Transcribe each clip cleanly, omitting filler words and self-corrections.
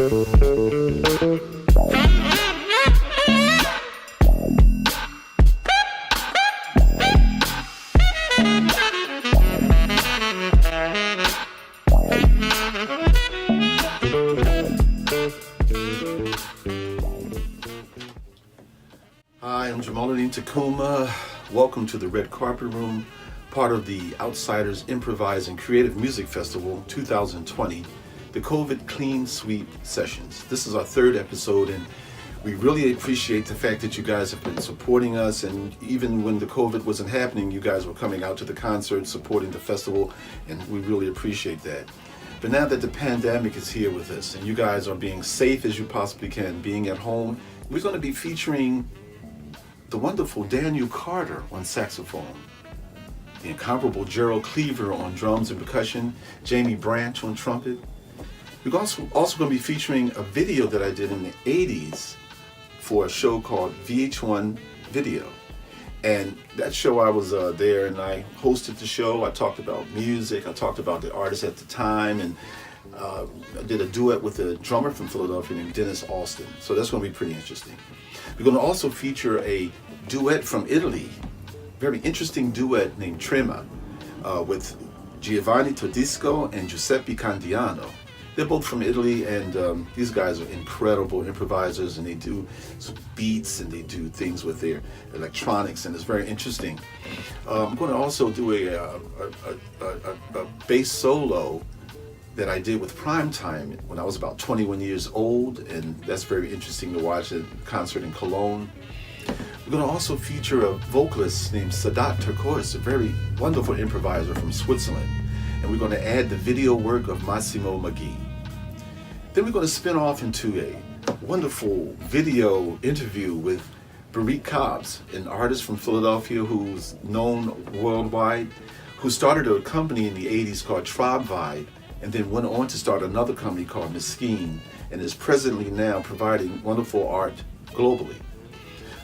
Ornette Coleman. Welcome to the Red Carpet Room, part of the Outsiders Improvised and Creative Music Festival 2020, the COVID Clean Sweep Sessions. This is our third episode, and we really appreciate the fact that you guys have been supporting us, and even when the COVID wasn't happening, you guys were coming out to the concert, supporting the festival, and we really appreciate that. But now that the pandemic is here with us, and you guys are being safe as you possibly can, being at home, we're going to be featuring the wonderful Daniel Carter on saxophone, the incomparable Gerald Cleaver on drums and percussion, Jamie Branch on trumpet. We're also going to be featuring a video that I did in the 80s for a show called VH1 Video. And that show, I was there and I hosted the show. I talked about music, I talked about the artists at the time, and I did a duet with a drummer from Philadelphia named Dennis Alston. So that's going to be pretty interesting. We're going to also feature a duet from Italy, very interesting duet named Trema, with Giovanni Todisco and Giuseppe Candiano. They're both from Italy, and these guys are incredible improvisers, and they do some beats and they do things with their electronics, and it's very interesting. I'm going to also do a bass solo that I did with Primetime when I was about 21 years old, and that's very interesting to watch at a concert in Cologne. We're going to also feature a vocalist named Sadat Turcois, a very wonderful improviser from Switzerland, and we're going to add the video work of Massimo Maggi. Then we're going to spin off into a wonderful video interview with Barik Cobbs, an artist from Philadelphia who's known worldwide, who started a company in the 80s called Tribe Vibe, and then went on to start another company called Mesquine, and is presently now providing wonderful art globally.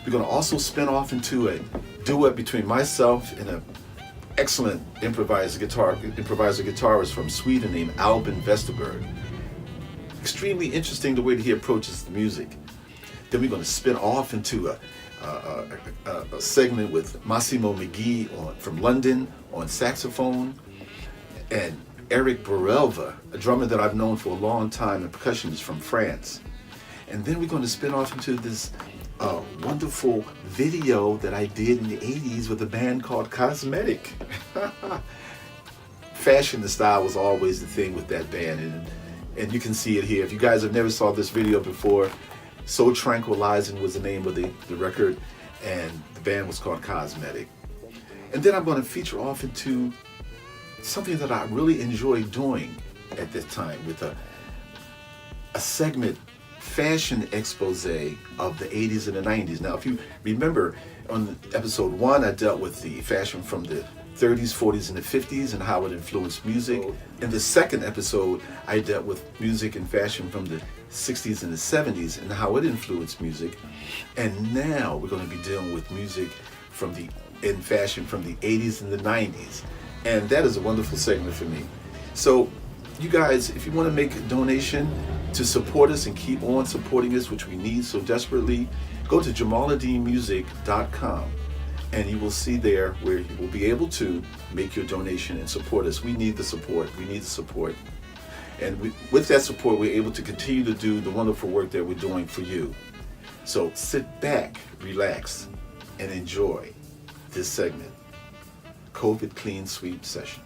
We're going to also spin off into a duet between myself and an excellent improviser guitarist from Sweden named Albin Vesterberg. Extremely interesting the way that he approaches the music. Then we're going to spin off into a segment with Massimo Maggi from London on saxophone, and Eric Borelva, a drummer that I've known for a long time, and percussionist from France. And then we're going to spin off into this wonderful video that I did in the 80s with a band called Cosmetic. Fashion and style was always the thing with that band, and you can see it here. If you guys have never saw this video before, So Tranquilizing was the name of the record, and the band was called Cosmetic. And then I'm going to feature off into something that I really enjoy doing at this time with a segment, fashion expose of the 80s and the 90s. Now, if you remember, on episode 1, I dealt with the fashion from the 30s, 40s, and the 50s and how it influenced music. In the second episode, I dealt with music and fashion from the 60s and the 70s and how it influenced music. And now we're going to be dealing with music in fashion from the 80s and the 90s. And that is a wonderful segment for me. So you guys, if you want to make a donation to support us and keep on supporting us, which we need so desperately, go to JamalAdinMusic.com, and you will see there where you will be able to make your donation and support us. We need the support. We need the support. And with that support, we're able to continue to do the wonderful work that we're doing for you. So sit back, relax, and enjoy this segment, COVID Clean Sweep Session.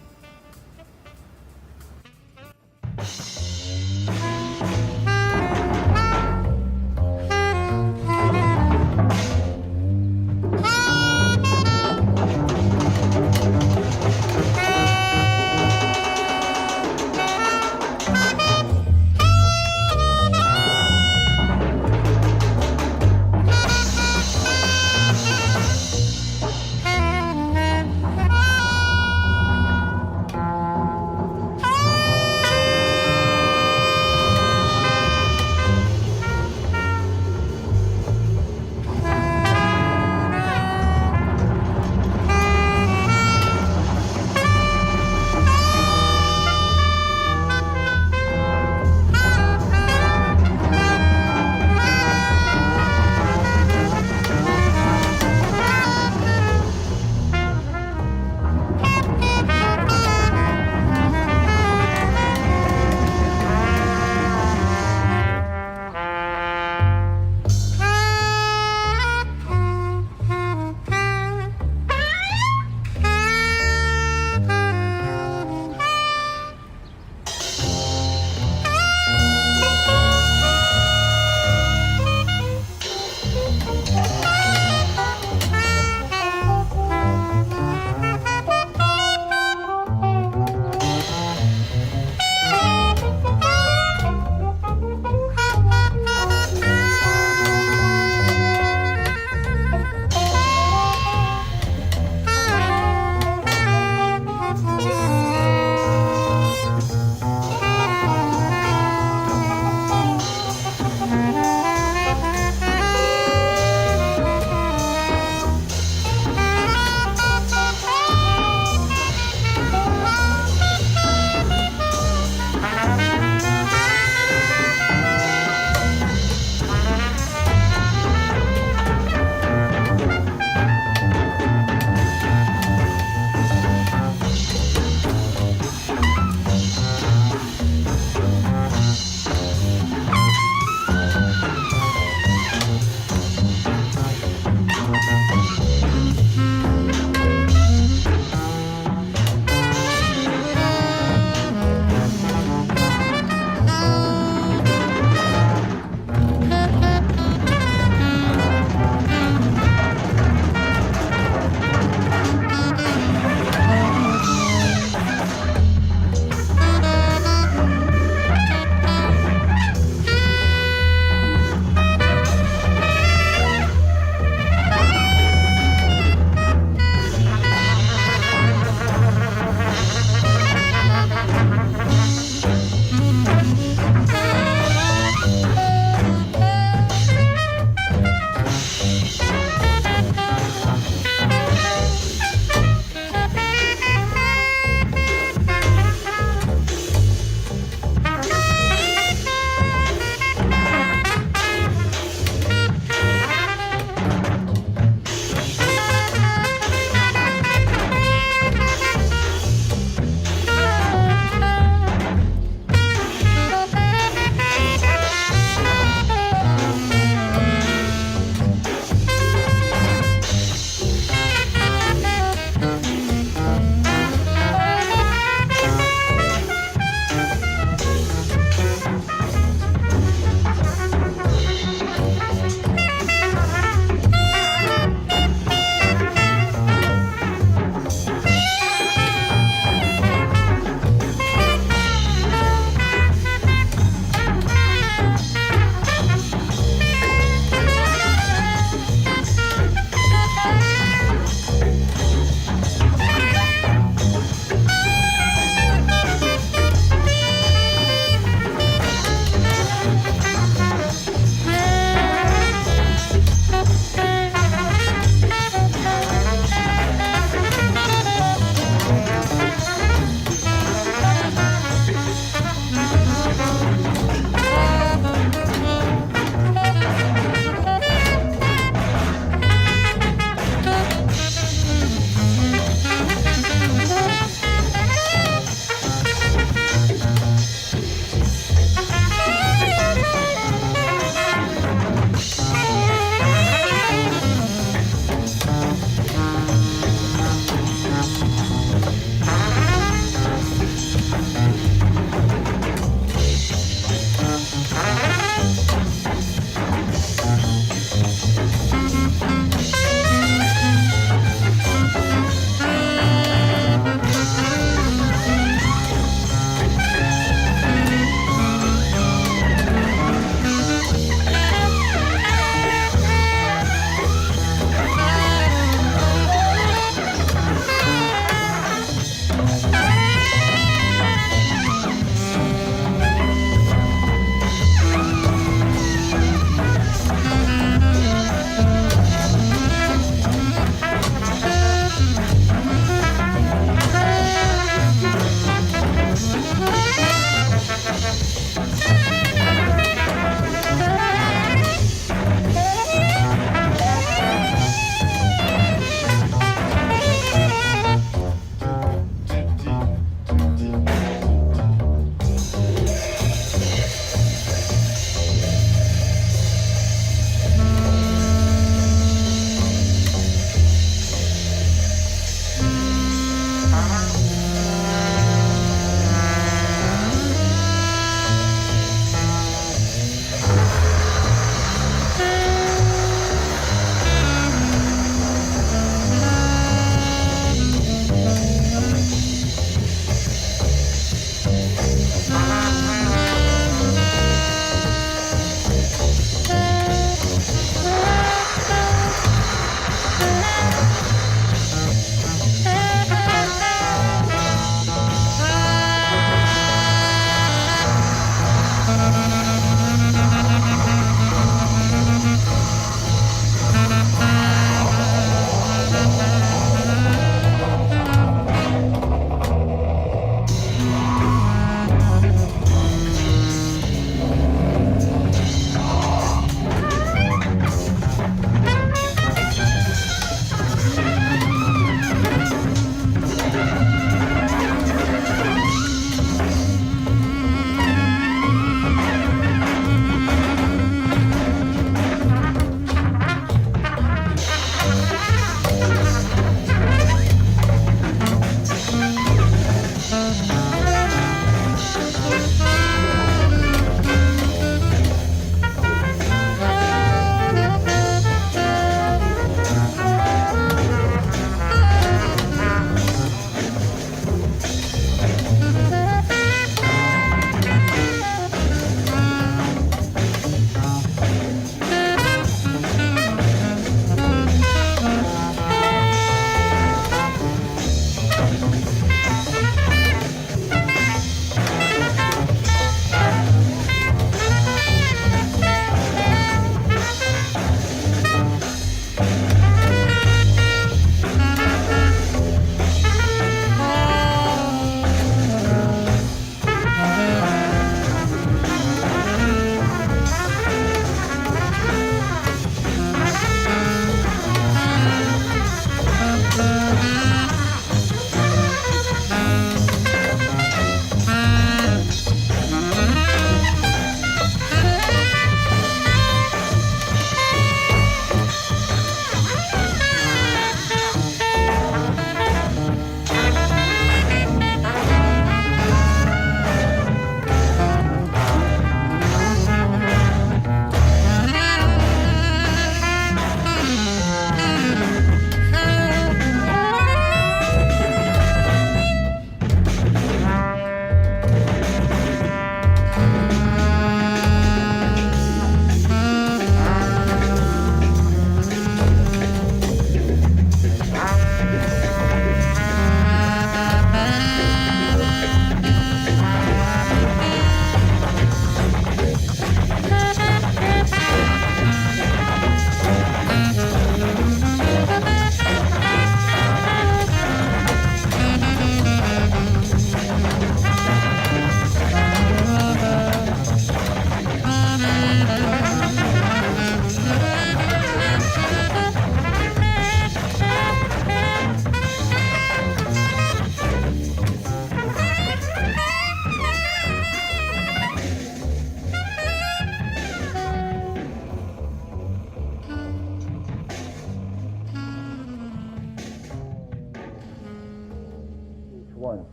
one.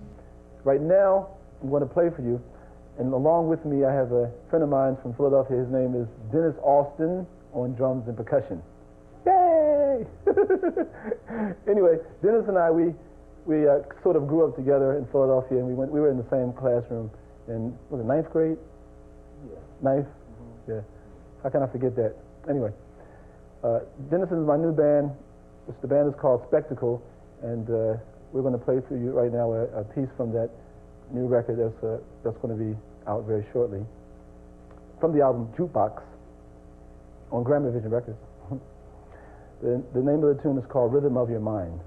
Right now, I'm going to play for you, and along with me, I have a friend of mine from Philadelphia. His name is Dennis Austin on drums and percussion. Yay! Anyway, Dennis and I, we sort of grew up together in Philadelphia, and we were in the same classroom in, was it ninth grade? Yeah. Ninth? Mm-hmm. Yeah. How can I forget that? Anyway, Dennis is my new band. The band is called Spectacle, and we're going to play for you right now a piece from that new record that's going to be out very shortly, from the album Jukebox on Grammy Vision Records. The name of the tune is called Rhythm of Your Mind.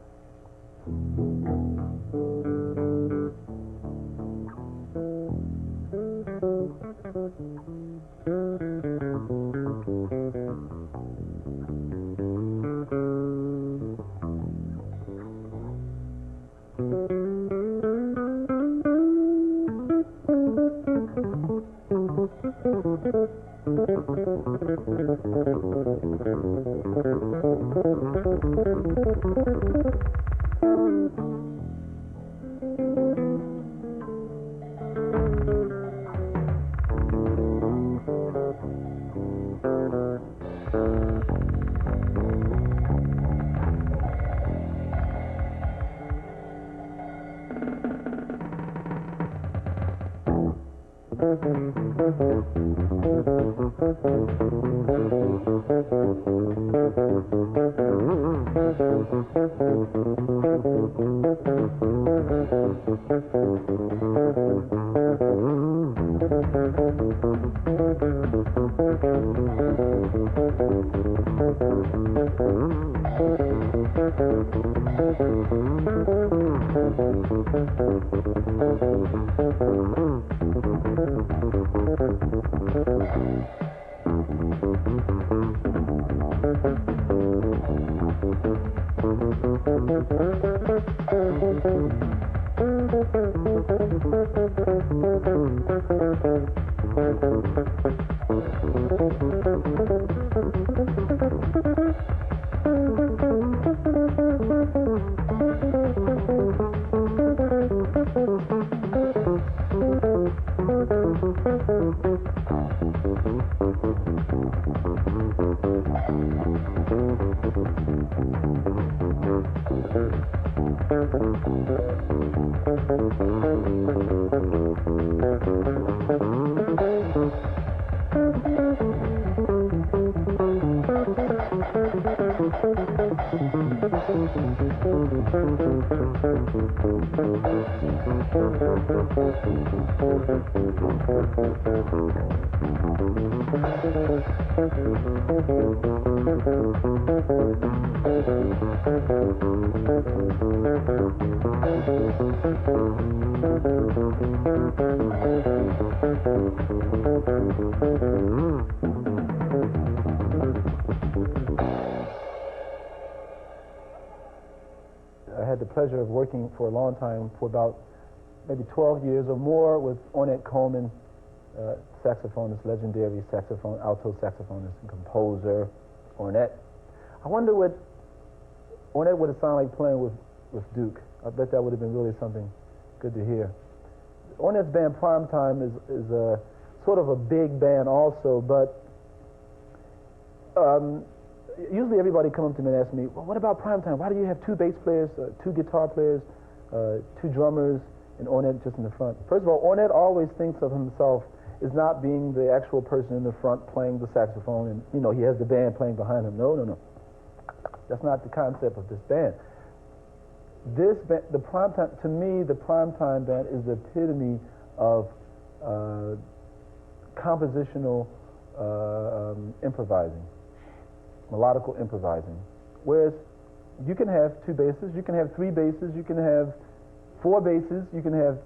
I had the pleasure of working for a long time, for about maybe 12 years or more, with Ornette Coleman, saxophonist, legendary saxophone, alto saxophonist and composer, Ornette. I wonder what Ornette would have sounded like playing with Duke. I bet that would have been really something good to hear. Ornette's band Primetime is a sort of a big band also, but usually everybody comes up to me and asks me, well, what about Primetime? Why do you have two bass players, two guitar players, two drummers, and Ornette just in the front? First of all, Ornette always thinks of himself as not being the actual person in the front playing the saxophone, and you know, he has the band playing behind him. No. That's not the concept of this band. This band, the Primetime, to me, the Primetime band is the epitome of compositional improvising, melodical improvising. Whereas you can have two basses, you can have three basses, you can have four basses, you can have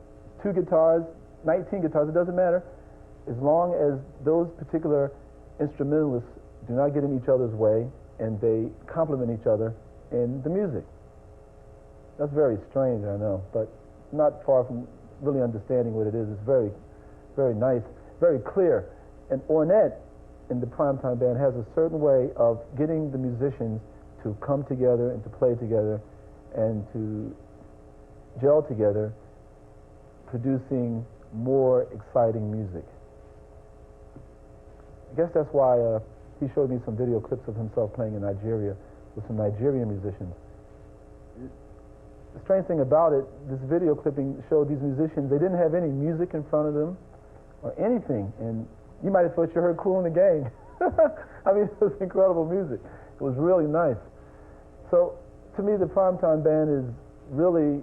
two guitars, 19 guitars, it doesn't matter, as long as those particular instrumentalists do not get in each other's way and they complement each other in the music. That's very strange, I know, but not far from really understanding what it is. It's very, very nice, very clear. And Ornette in the Primetime band has a certain way of getting the musicians to come together and to play together and to gel together producing more exciting music. I guess that's why he showed me some video clips of himself playing in Nigeria with some Nigerian musicians. The strange thing about it, this video clipping showed these musicians, they didn't have any music in front of them or anything, and you might have thought you heard Kool and the Gang. I mean, it was incredible music. It was really nice. So, to me, the Primetime Band is really,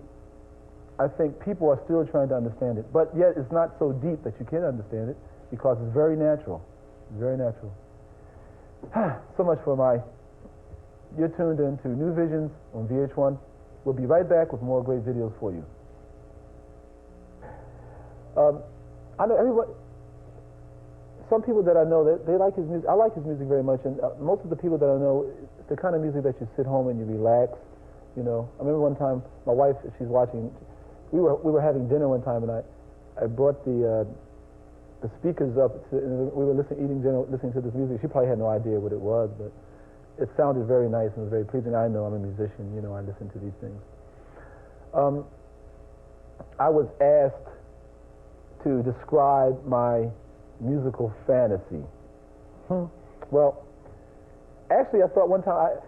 I think people are still trying to understand it, but yet it's not so deep that you can't understand it because it's very natural. Very natural. So much for my... You're tuned in to New Visions on VH1. We'll be right back with more great videos for you. I know everybody... Some people that I know, they like his music. I like his music very much, and most of the people that I know, it's the kind of music that you sit home and you relax. You know, I remember one time my wife, she's watching. We were having dinner one time, and I brought the speakers up. We were eating dinner, listening to this music. She probably had no idea what it was, but it sounded very nice and was very pleasing. I know I'm a musician. You know, I listen to these things. I was asked to describe my musical fantasy. Well, actually, I thought one time,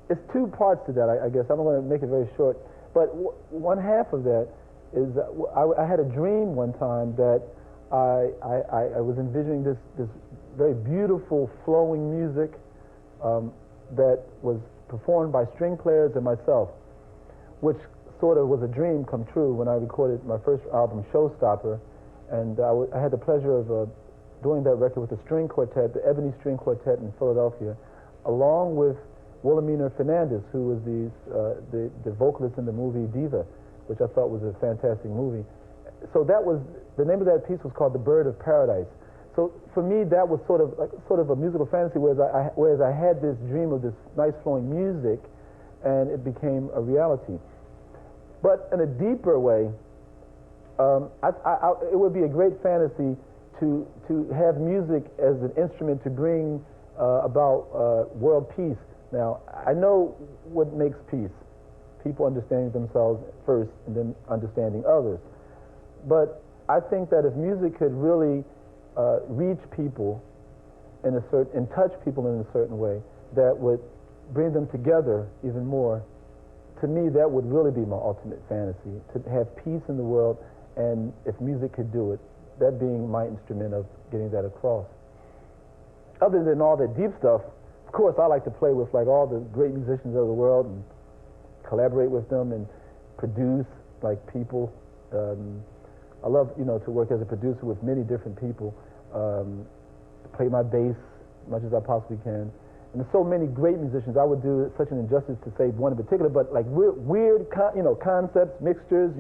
it's two parts to that, I guess. I'm going to make it very short. But one half of that is I had a dream one time that I was envisioning this very beautiful flowing music that was performed by string players and myself, which sort of was a dream come true when I recorded my first album, Showstopper. And I had the pleasure of doing that record with the string quartet, the Ebony String Quartet in Philadelphia, along with Wilhelmina Fernandez, who was the vocalist in the movie Diva, which I thought was a fantastic movie. So that was, the name of that piece was called The Bird of Paradise. So for me, that was sort of a musical fantasy, whereas I had this dream of this nice flowing music, and it became a reality. But in a deeper way, it would be a great fantasy to have music as an instrument to bring about world peace. Now, I know what makes peace: people understanding themselves first and then understanding others. But I think that if music could really reach people and touch people in a certain way, that would bring them together even more. To me, that would really be my ultimate fantasy: to have peace in the world. And if music could do it, that being my instrument of getting that across. Other than all that deep stuff, of course, I like to play with like all the great musicians of the world and collaborate with them and produce like people. I love, to work as a producer with many different people, play my bass as much as I possibly can. And there's so many great musicians. I would do such an injustice to say one in particular, but like weird concepts, mixtures,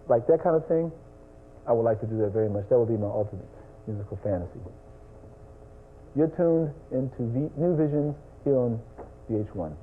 like that kind of thing, I would like to do that very much. That would be my ultimate musical fantasy. You're tuned into New Visions here on VH1.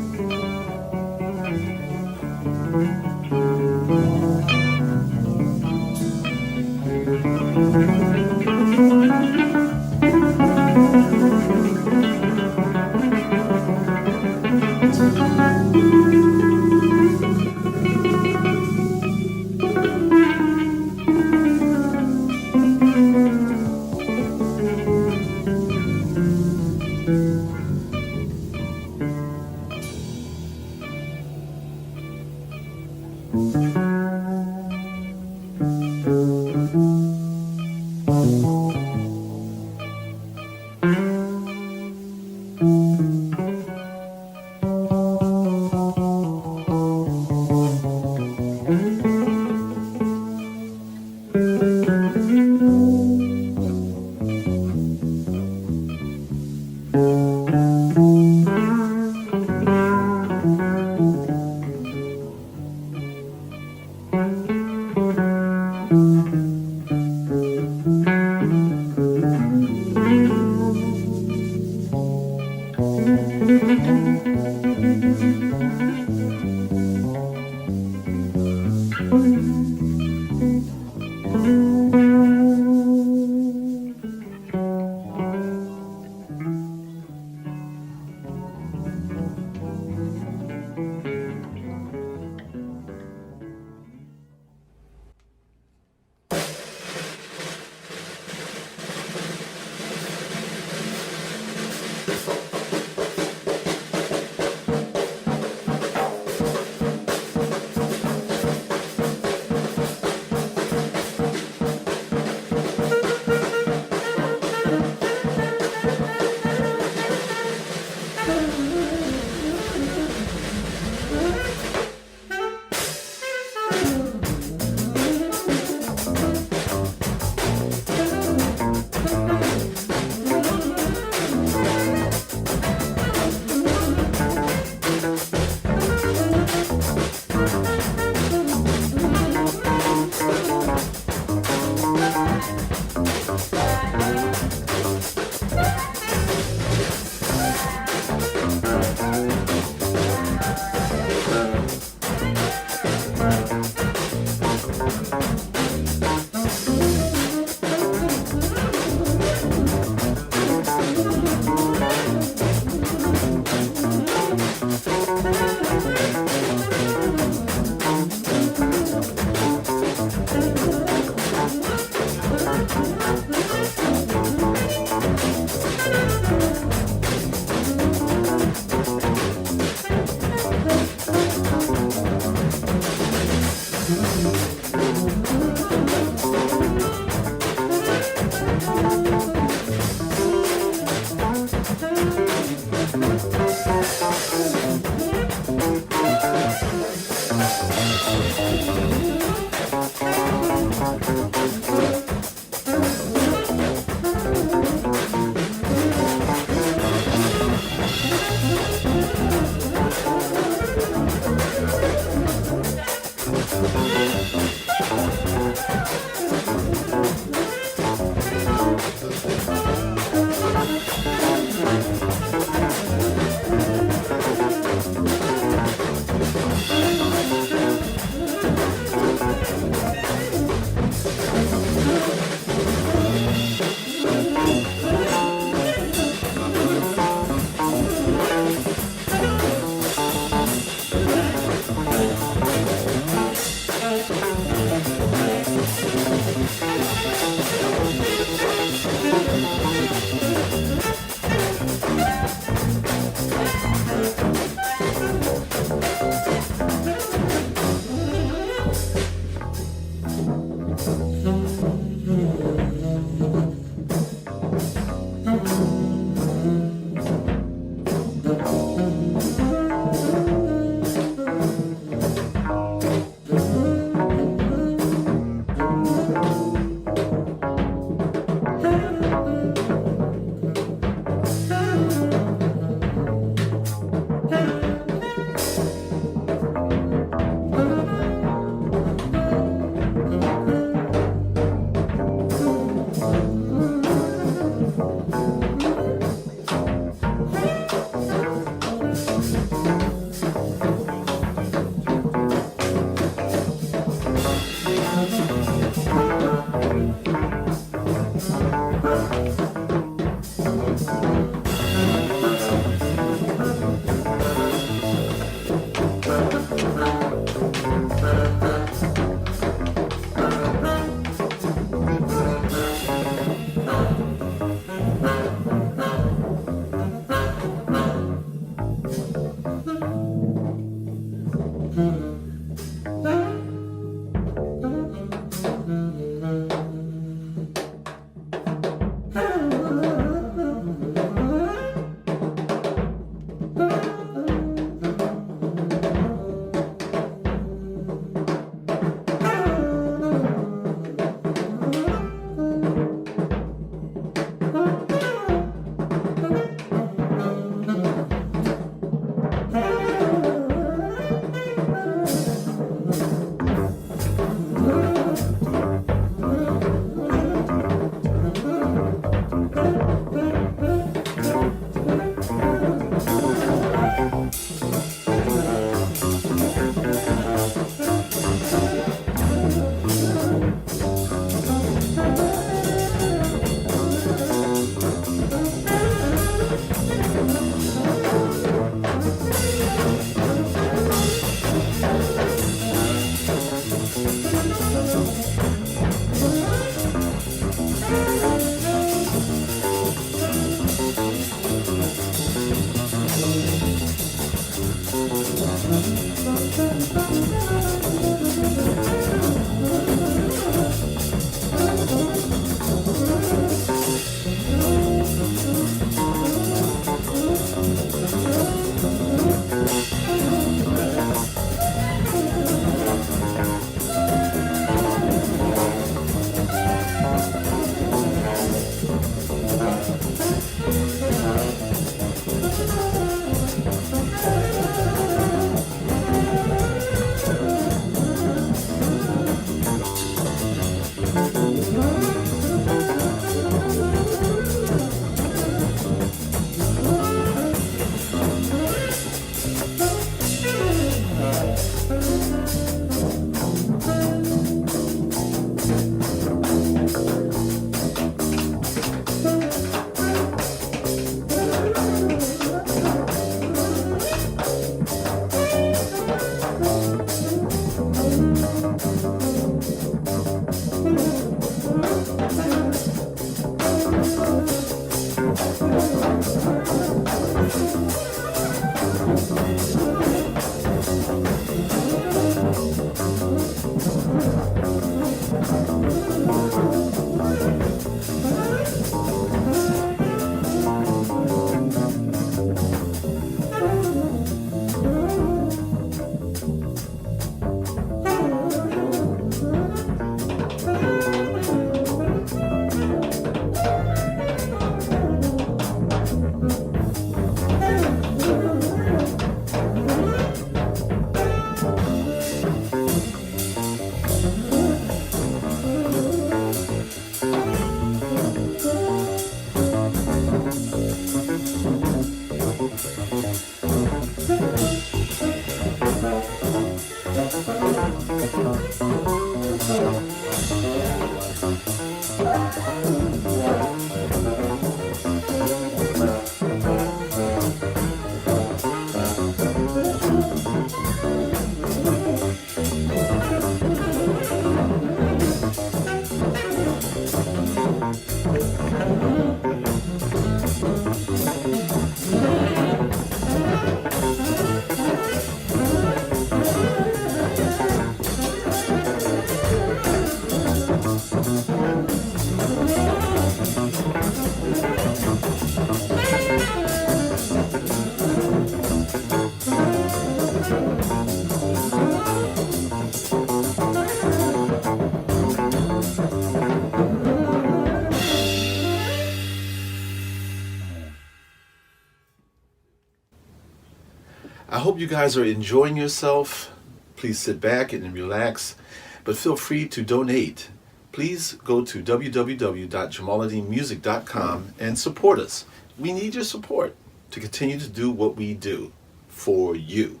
I hope you guys are enjoying yourself. Please sit back and relax, but feel free to donate. Please go to www.jamaladeanmusic.com and support us. We need your support to continue to do what we do for you.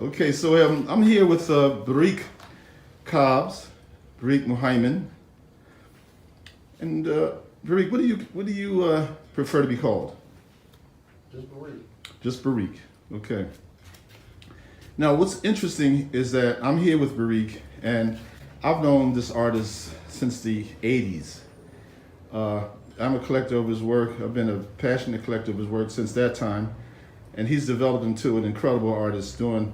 Okay, so I'm here with Barik Cobbs, Barik Muhaymin, and Barik, what do you prefer to be called? Just Barik. Just Barik. Okay. Now, what's interesting is that I'm here with Barik, and I've known this artist since the '80s. I'm a collector of his work. I've been a passionate collector of his work since that time, and he's developed into an incredible artist doing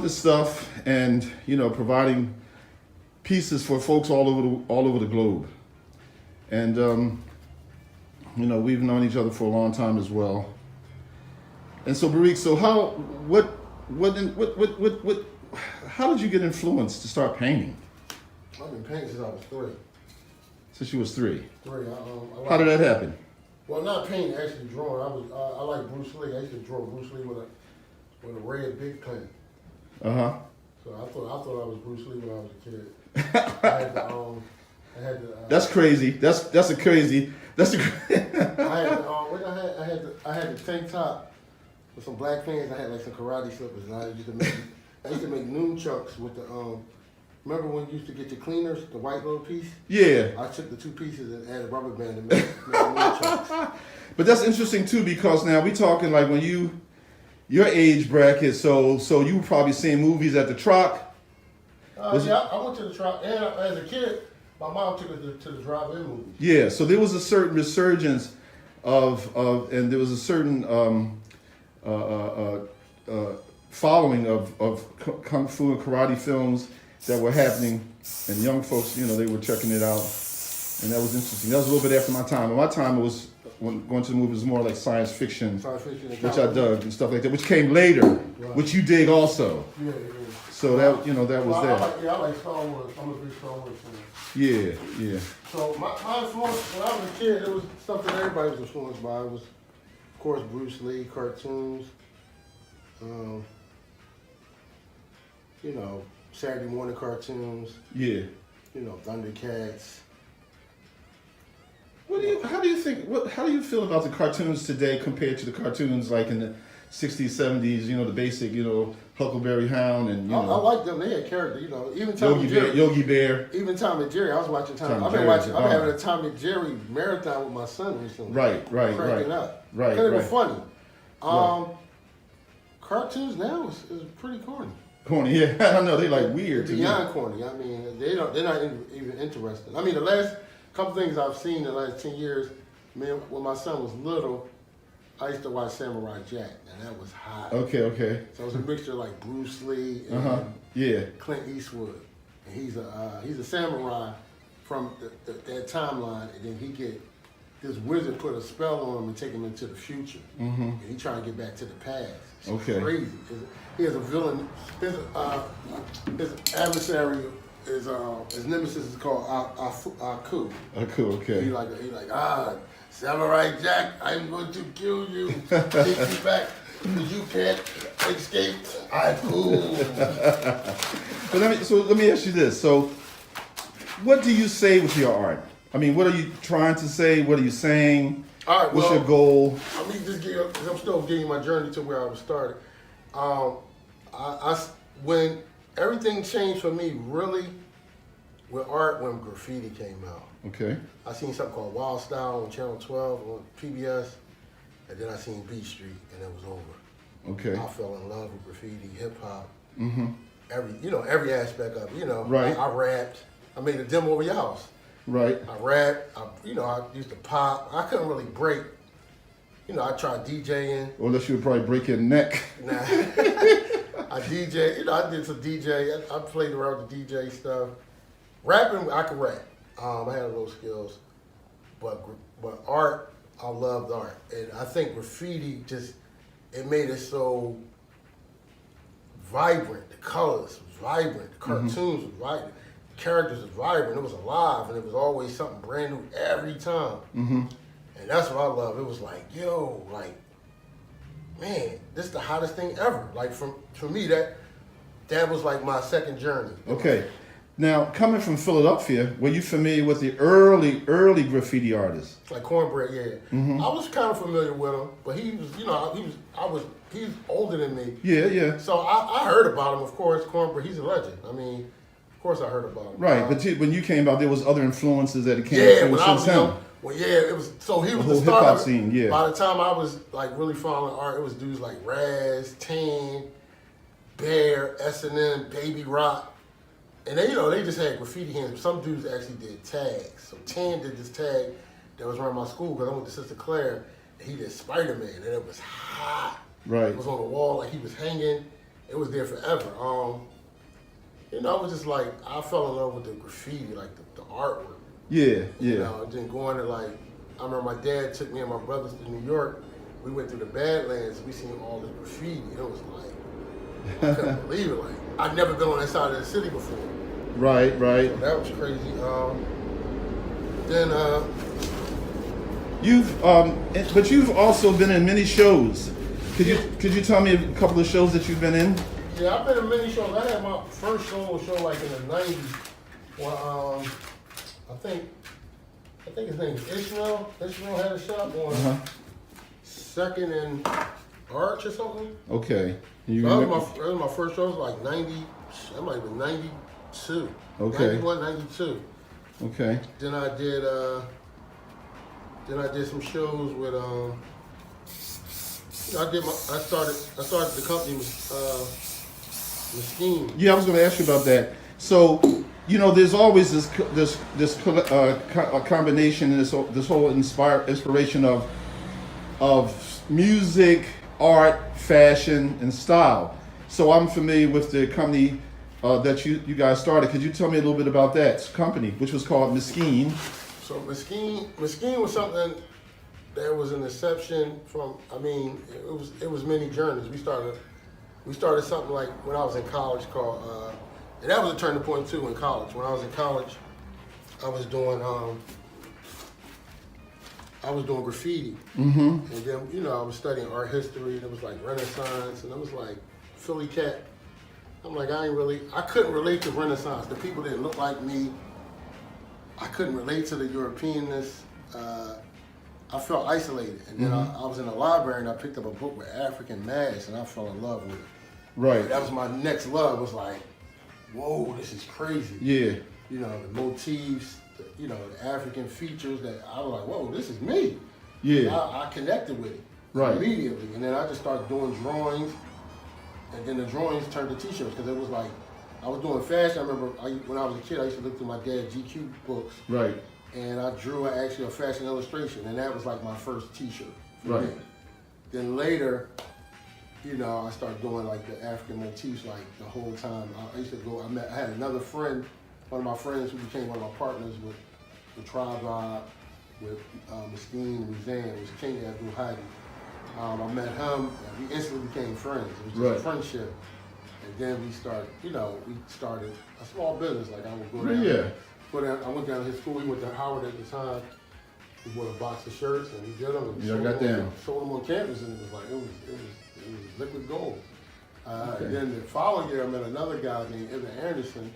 this stuff and providing pieces for folks all over the globe. And we've known each other for a long time as well. And so Barik, so how did you get influenced to start painting? I've been painting since I was 3. Since you was 3. 3. How did that happen? Well, not painting, actually drawing. I like Bruce Lee. I used to draw Bruce Lee with a red big pen. Uh-huh. So I thought I was Bruce Lee when I was a kid. That's crazy. That's a crazy. I had the tank top with some black pants. I had like some karate slippers, and I used to make nunchucks with the Remember when you used to get your cleaners, the white little piece? Yeah. I took the 2 pieces and added rubber band and made nunchucks. But that's interesting too, because now we talking like when your age bracket, so you were probably seeing movies at the Troc. Yeah, I went to the Troc, and as a kid, my mom took us to the drive-in movies. Yeah, so there was a certain resurgence of and there was a certain following of kung fu and karate films that were happening, and young folks, they were checking it out, and that was interesting. That was a little bit after my time. At my time, it was when going to the movies was more like science fiction, which I dug and stuff like that, which came later, right. Which you dig also. Yeah. So that that was there. I like Star Wars. I'm a big Star Wars fan. Yeah. So my influence when I was a kid, it was something everybody was influenced by. It was, of course, Bruce Lee cartoons. Saturday morning cartoons. Yeah. Thundercats. How do you feel about the cartoons today compared to the cartoons like in the 60s, 70s, the basic, Huckleberry Hound and, I like them. They had character, even Tom and Jerry. Yogi Bear. Even Tom and Jerry. I was watching I've been having a Tom and Jerry marathon with my son recently. Right. Cracking up. Right. Because it was funny. Cartoons now is pretty corny. Corny, yeah. I know, they like weird. Beyond corny. I mean, they're not even interested. I mean, the last couple things I've seen in the last 10 years, when my son was little, I used to watch Samurai Jack, and that was hot. Okay. So it was a mixture like Bruce Lee and Clint Eastwood. And he's a samurai from that timeline, and then this wizard put a spell on him and take him into the future. Mm-hmm. And he trying to get back to the past. It's crazy. He has a villain. His adversary his nemesis is called Aku. Aku, okay. He like Samurai Jack, I'm going to kill you. Take you back. You can't escape. Aku. But let me ask you this. So, what do you say with your art? I mean, what are you trying to say? What are you saying? All right, what's your goal? Let me just because I'm still getting my journey to where I was started. When everything changed for me, really, with art, when graffiti came out. Okay. I seen something called Wild Style on Channel 12 on PBS, and then I seen Beat Street, and it was over. Okay. I fell in love with graffiti, hip hop, mm-hmm. every aspect of it. Right. I rapped. I made a demo over your house. Right. I rapped. I used to pop. I couldn't really break. I tried DJing. Unless you would probably break your neck. Nah. I DJ. I did some DJ. I played around with the DJ stuff. Rapping, I could rap. I had those skills. But art, I loved art. And I think graffiti it made it so vibrant. The colors was vibrant. The cartoons was vibrant. The characters was vibrant. It was alive. And it was always something brand new every time. Mm-hmm. And that's what I love. It was like, man, this is the hottest thing ever. Like for me, that was like my second journey. Okay. Now, coming from Philadelphia, were you familiar with the early graffiti artists? Like Cornbread, yeah. Mm-hmm. I was kind of familiar with him, but he was he's older than me. Yeah. So I heard about him, of course. Cornbread, he's a legend. I mean, of course I heard about him. Right, but when you came out, there was other influences that it came influenced him. Well, yeah, it was. So he was the hip hop scene. Yeah. By the time I was like really following art, it was dudes like Raz, Tan, Bear, S&M, Baby Rock, and they just had graffiti hands. Some dudes actually did tags. So Tan did this tag that was around my school because I went to Sister Claire, and he did Spider-Man, and it was hot. Right. It was on the wall like he was hanging. It was there forever. I was just like I fell in love with the graffiti, like the artwork. Yeah. Then going to I remember my dad took me and my brothers to New York. We went through the Badlands. We seen all the graffiti. It was like, I couldn't believe it. Like, I'd never been on that side of the city before. Right. So that was crazy. But you've also been in many shows. Could you tell me a couple of shows that you've been in? Yeah, I've been in many shows. I had my first solo show like in the '90s. Well, I think his name is Ishmael. Ishmael had a shop on Second and Arch or something. Okay. That was my first show. It was like 90. That might have been 92. Okay. 91, 92. Okay. Then I did Then I did some shows with I started the company Scheme. Yeah, I was going to ask you about that. So, there's always this combination and this whole inspiration of music, art, fashion, and style. So I'm familiar with the company that you guys started. Could you tell me a little bit about that company, which was called Mesquine? So Mesquine was something that was an inception from. I mean, it was many journeys. We started something like when I was in college called, and that was a turning point too in college. When I was in college, I was doing graffiti, and then I was studying art history. And it was like Renaissance, and it was like Philly cat. I'm like, I couldn't relate to Renaissance. The people didn't look like me. I couldn't relate to the Europeanness. I felt isolated. And then I was in the library and I picked up a book with African masks and I fell in love with it. Right. That was my next love. Was like, whoa, this is crazy. Yeah. The motifs, the African features that I was like, whoa, this is me. Yeah. I connected with it immediately. And then I just started doing drawings. And then the drawings turned to t-shirts because it was like, I was doing fashion. I remember when I was a kid, I used to look through my dad's GQ books. Right. And I drew actually a fashion illustration, and that was like my first t-shirt. Right. Then later, I started doing like the African motifs like the whole time. I used to go, I had another friend, one of my friends who became one of my partners with the Tribe Vibe, with Mesquine and Muzan. It was King Abdul Hadi. I met him, and we instantly became friends. It was just a friendship. And then we started a small business. Like I would go down. Yeah. I went down to his school. He went to Howard at the time. We bought a box of shirts and we did them. And sold them on campus, and it was like it was liquid gold. And then the following year, I met another guy named Ibn Anderson,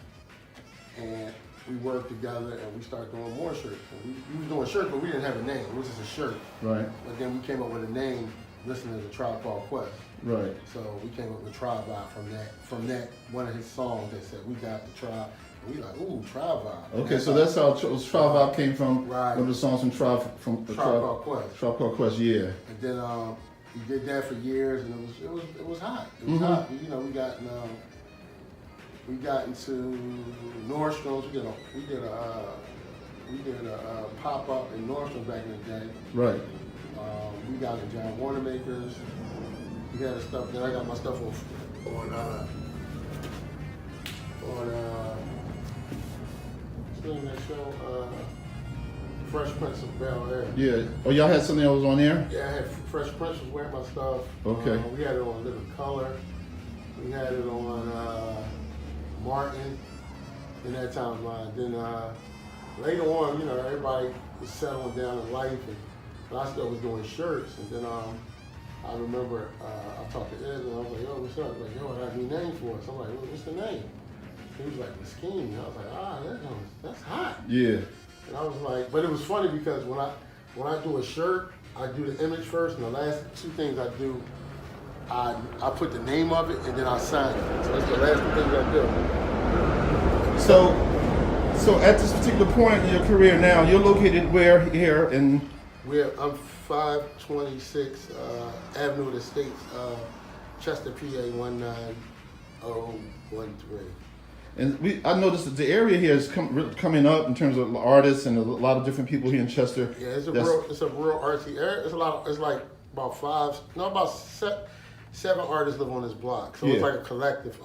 and we worked together and we started doing more shirts. And we were doing shirts, but we didn't have a name. It was just a shirt. Right. But then we came up with a name, listening to the Tribe Called Quest. Right. So we came up with Tribe Vibe from that one of his songs that said we got the tribe. And we like, ooh, Tribe Vibe. Okay, so that's how Tribe Vibe came from. Right. One of the songs from Tribe Called Quest. Tribe Called Quest, yeah. And then we did that for years, and it was hot. It was hot. We got into Nordstrom's. We did a pop up in Nordstrom's back in the day. Right. We got in John Warnamakers. We had stuff. Then I got my stuff on that show, Fresh Prince of Bel-Air. Yeah. Oh, y'all had something that was on there? Yeah, I had Fresh Prince was wearing my stuff. Okay. We had it on Living Color. We had it on Martin in that timeline. Then later on, everybody was settling down in life, but I still was doing shirts. And then I remember I talked to Ed and I was like, yo, what's up? Like, yo, I got a new name for us. I'm like, what's the name? He was like, Mesquine. I was like, that's hot. Yeah. And I was like, but it was funny because when I do a shirt, I do the image first, and the last two things I do, I put the name of it and then I sign it. So that's the last two things I do. So at this particular point in your career now, you're located where here in? I'm 526 Avenue of the States, Chester, PA 19013. And I noticed that the area here is coming up in terms of artists and a lot of different people here in Chester. Yeah, it's a real artsy area. It's like about seven artists live on this block. So it's like a collective.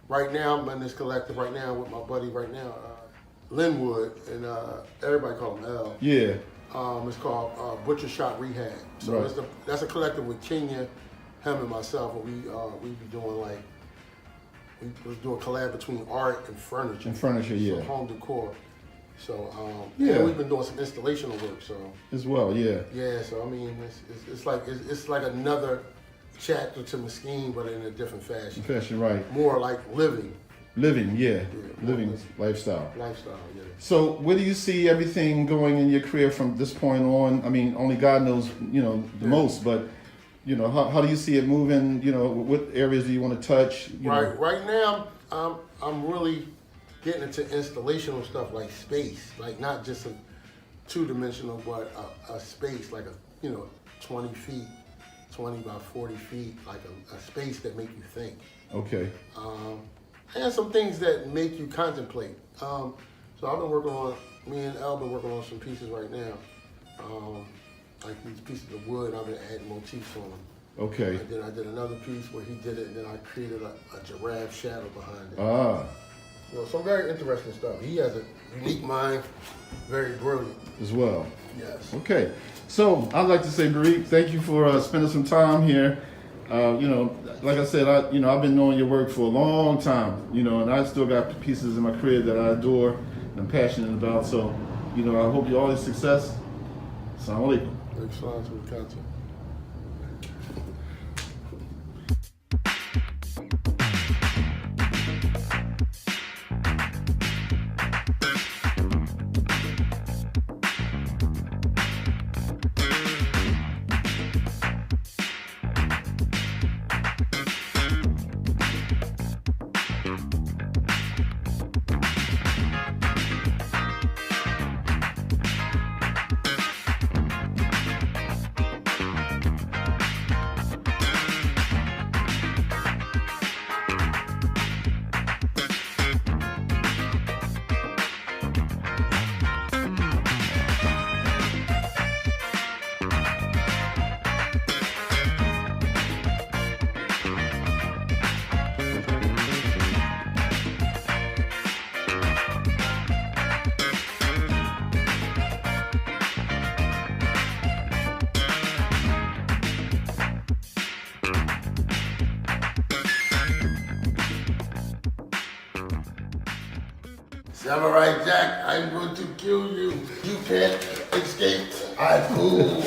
Right now, I'm in this collective right now with my buddy right now, Linwood, and everybody call him L. Yeah. It's called Butcher Shop Rehab. So that's a collective with Kenya, him and myself, and we be doing like, we was doing a collab between art and furniture. Yeah. So home decor. So yeah, and we've been doing some installational work. So as well, yeah. Yeah. So I mean, it's like another chapter to Mesquine, but in a different fashion. Fashion, right? More like living. Living, living lifestyle. Lifestyle, yeah. So where do you see everything going in your career from this point on? I mean, only God knows, the most, but. How do you see it moving? What areas do you want to touch? Right now, I'm really getting into installational stuff like space, like not just two-dimensional, but a space like 20 feet, 20 by 40 feet, like a space that make you think. Okay. And some things that make you contemplate. So I've been working on, me and Elle been working on some pieces right now. Like these pieces of wood, I've been adding motifs on them. Okay. And then I did another piece where he did it, and then I created a giraffe shadow behind it. Ah. So some very interesting stuff. He has a unique mind, very brilliant. As well. Yes. Okay. So I'd like to say, Barik, thank you for spending some time here. Like I said, I've been knowing your work for a long time, and I still got pieces in my career that I adore and I'm passionate about. So, I hope you all the success. Assalamu alaikum. Thanks for the content. Samurai Jack, I'm going to kill you. You can't escape. I fool.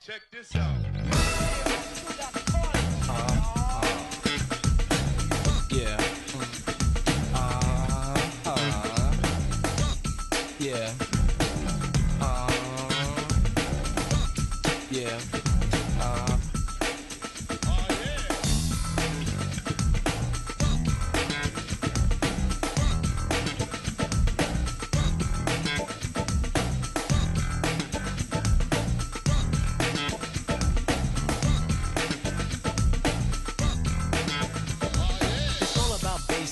Check this out. Yeah. Yeah. Yeah.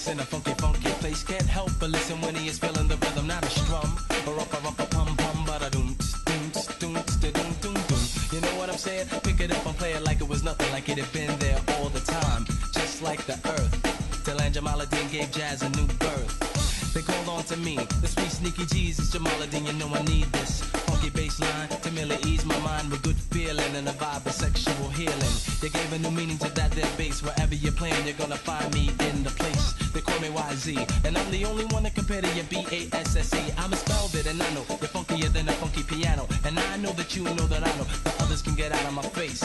In a funky, funky place, can't help but listen when he is feeling the rhythm, not a strum or up a pum pum, but a doom doom doom doom doom doom. You know what I'm saying? Pick it up and play it like it was nothing, like it had been there all the time, just like the earth. Till Jamaluddin gave jazz a new birth. They called on to me, the sweet sneaky Jesus Jamaluddin. You know I need this funky bass line to merely ease my mind with good feeling and a vibe of sexual healing. They gave a new meaning to that there bass. Wherever you're playing, you're gonna find me in the place. They call me YZ, and I'm the only one that compare to your BASSE. I'm a spelled it, and I know you're funkier than a funky piano. And I know that you know that I know the others can get out of my face.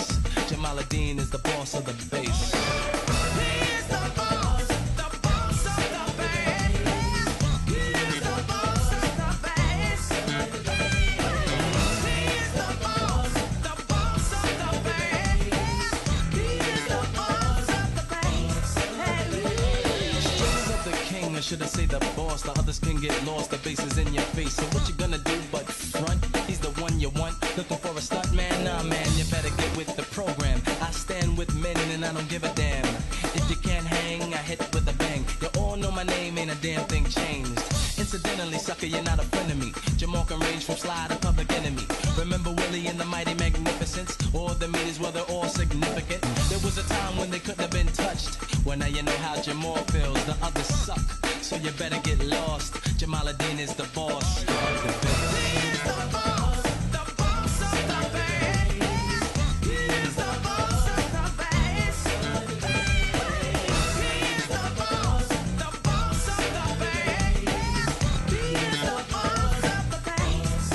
Jamaluddin is the boss of the bass. He is the boss of the bass. He is the boss of the bass. He is the boss of the bass. He is the boss of the bass. Strings of the king, or should I say the boss? The others can get lost, the bass is in your face. So what you gonna do but front? He's the one you want. Looking for a stunt man? Nah man, you better get with the program. I stand with men and I don't give a damn. If you can't hang, I hit with a bang. You all know my name, ain't a damn thing changed. Incidentally, sucker, you're not a friend of me. Jamal can range from Sly to Public Enemy. Remember Willie and the Mighty Magnificence? All the meters, well, they're all significant. There was a time when they couldn't have been touched. Well, now you know how Jamal feels. The others suck, so you better get lost. Jamaluddin is the boss of the bass. He is the boss, the boss of the bass. He is the boss of the bass. He is the boss of the bass. He is the boss of the bass.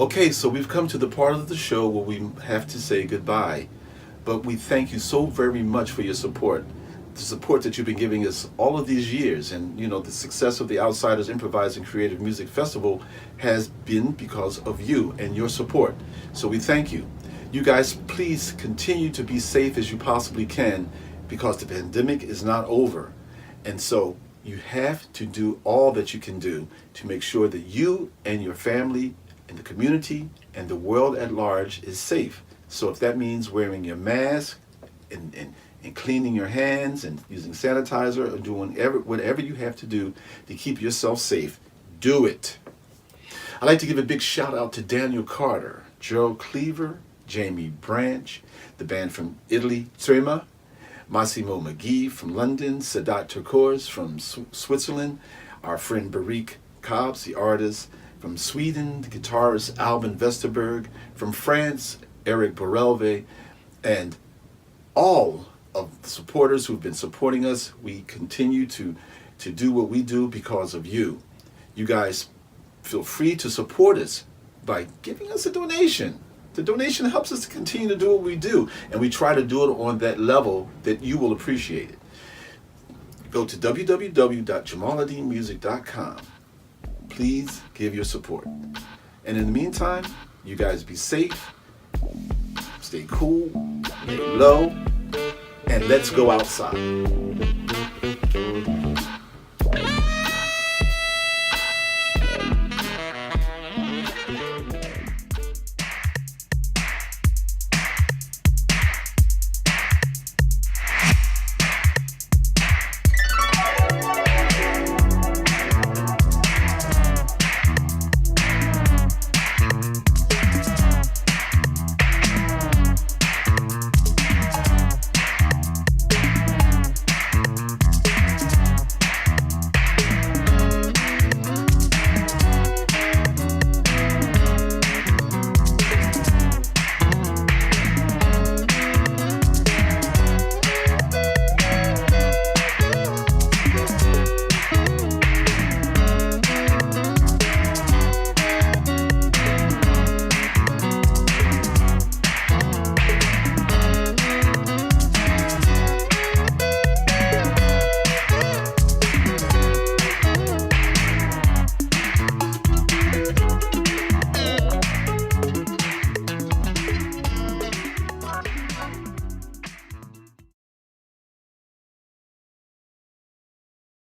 Okay, so we've come to the part of the show where we have to say goodbye. But we thank you so very much for your support. The support that you've been giving us all of these years. And, you know, the success of the Outsiders Improvised and Creative Music Festival has been because of you and your support. So we thank you. You guys, please continue to be safe as you possibly can, because the pandemic is not over. And so you have to do all that you can do to make sure that you and your family and the community and the world at large is safe. So if that means wearing your mask and cleaning your hands and using sanitizer or doing whatever you have to do to keep yourself safe, do it. I'd like to give a big shout out to Daniel Carter, Joe Cleaver, Jamie Branch, the band from Italy, Trema, Massimo McGee from London, Sadat Turkors from Switzerland, our friend Barik Cobbs, the artist from Sweden, the guitarist Alban Vesterberg, from France, Eric Borelve, and all of the supporters who've been supporting us. We continue to do what we do because of you. You guys feel free to support us by giving us a donation. The donation helps us to continue to do what we do, and we try to do it on that level that you will appreciate it. Go to www.jamaladeenmusic.com. Please give your support. And in the meantime, you guys be safe, stay cool, lay low, and let's go outside.